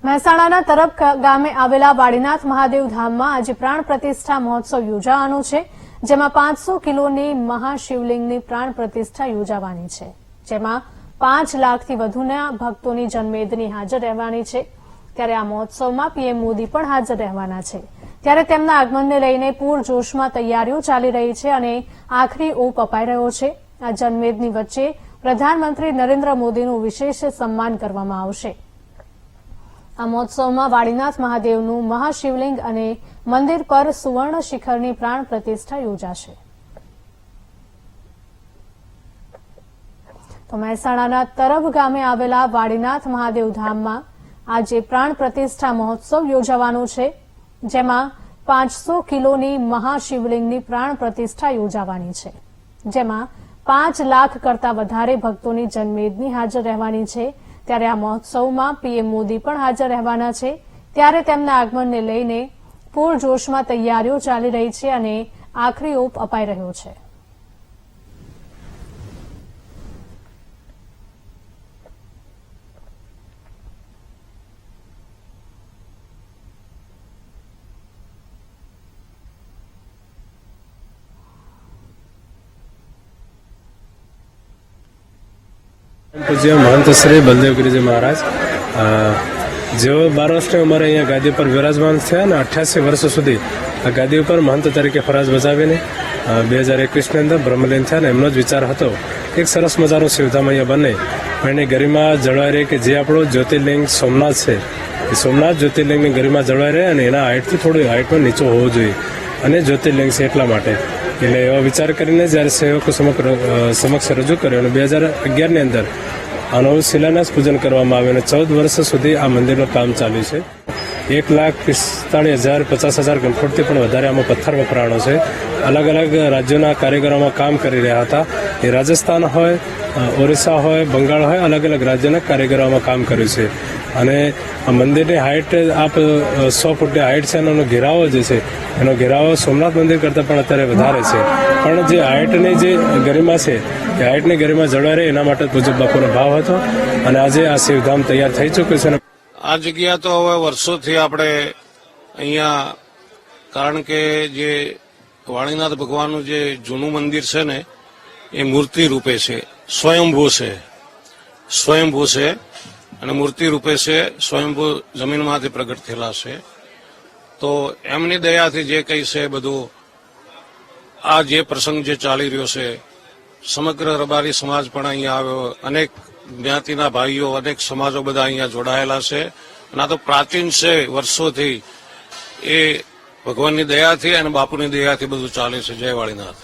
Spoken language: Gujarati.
મહેસાણાના તરફ ગામે આવેલા વાડીનાથ મહાદેવ ધામમાં આજે પ્રાણ પ્રતિષ્ઠા મહોત્સવ યોજાવાનો છે, જેમાં 500 કિલોની મહાશિવલિંગની પ્રાણ પ્રતિષ્ઠા યોજાવાની છે, જેમાં 5 લાખથી વધુના ભક્તોની જનમેદની હાજર રહેવાની છે। ત્યારે આ મહોત્સવમાં પીએમ મોદી પણ હાજર રહેવાના છે। ત્યારે તેમના આગમનને લઈને પૂરજોશમાં તૈયારીઓ ચાલી રહી છે અને આખરી ઓપ અપાઈ રહ્યો છે। આ જનમેદની વચ્ચે પ્રધાનમંત્રી નરેન્દ્ર મોદીનું વિશેષ સન્માન કરવામાં આવશે। આ મહોત્સવમાં વાડીનાથ મહાદેવનું મહાશિવલિંગ અને મંદિર પર સુવર્ણ શિખરની પ્રાણ પ્રતિષ્ઠા યોજાશે। તો મહેસાણાના તરફ ગામે આવેલા વાડીનાથ મહાદેવ ધામમાં આજે પ્રાણ પ્રતિષ્ઠા મહોત્સવ યોજાવાનો છે, જેમાં 500 કિલોની મહાશિવલિંગની પ્રાણ પ્રતિષ્ઠા યોજાવાની છે, જેમાં 5 લાખ કરતા વધારે ભક્તોની જનમેદની હાજર રહેવાની છે। ત્યારે આ મહોત્સવમાં પીએમ મોદી પણ હાજર રહેવાના છે। ત્યારે તેમના આગમનને લઈને પૂરજોશમાં તૈયારીઓ ચાલી રહી છે અને આખરી ઓપ અપાઈ રહ્યો છે। પૂજ્ય મહંત શ્રી બલદેવગીરીજી મહારાજ જેઓ 12 વર્ષની ઉંમરે અહીંયા ગાદી પર વિરાજમાન થયા અને 88 વર્ષ સુધી આ ગાદી ઉપર મહંત તરીકે ફરજ બજાવીને 2021ની અંદર બ્રહ્મલીન થયા અને એમનો જ વિચાર હતો એક સરસ મજાનું શિવધામ અહીંયા બને, પણ એની ગરિમા જળવાઈ રહે કે જે આપણું જ્યોતિર્લિંગ સોમનાથ છે એ સોમનાથ જ્યોતિર્લિંગની ગરિમા જળવાઈ રહે અને એના હાઇટથી થોડું હાઇટમાં નીચો હોવો જોઈએ અને જ્યોતિર્લિંગ છે એટલા માટે એટલે એવા વિચાર કરીને જ્યારે સેવકો સમક્ષ રજૂ કર્યો અને 2011ની અંદર આનો શિલાન્યાસ પૂજન કરવામાં આવ્યું અને 14 વર્ષ સુધી આ મંદિરનું કામ ચાલ્યું છે। 1,45,000-50,000 ઘનફૂટથી પણ વધારે આમાં પથ્થર વપરાણો છે। અલગ અલગ રાજ્યોના કારીગરોમાં કામ કરી રહ્યા હતા, એ રાજસ્થાન હોય, ઓરિસ્સા હોય, બંગાળ હોય, અલગ અલગ રાજ્યના કારીગરોમાં કામ કર્યું છે। અને આ મંદિરની હાઇટ આપ 100 ફૂટની હાઇટ છે, એનો ઘેરાવો જે છે એનો ઘેરાવો સોમનાથ મંદિર કરતાં પણ અત્યારે વધારે છે, પણ જે હાઇટની જે ગરિમા છે એ હાઇટની ગરિમા જળવાઈ રહે એના માટે પૂજ્ય બાપુનો ભાવ હતો અને આજે આ શિવધામ તૈયાર થઈ ચૂક્યું છે। આ જગ્યા તો હવે વર્ષોથી આપણે અહીંયા, કારણ કે જે વાણીનાથ ભગવાનનું જે જૂનું મંદિર છે ને એ મૂર્તિ રૂપે છે, સ્વયંભૂ છે અને મૂર્તિ રૂપે છે, સ્વયંભૂ જમીનમાંથી પ્રગટ થયેલા છે। તો એમની દયાથી જે કંઈ છે બધું આ જે પ્રસંગ જે ચાલી રહ્યો છે, સમગ્ર રબારી સમાજ પણ અહીંયા આવ્યો, અનેક જ્ઞાતિના ભાઈઓ, અનેક સમાજો બધા અહીંયા જોડાયેલા છે અને આ તો પ્રાચીન છે, વર્ષોથી એ ભગવાનની દયાથી અને બાપુની દયાથી બધું ચાલે છે। જય વાળીનાથ।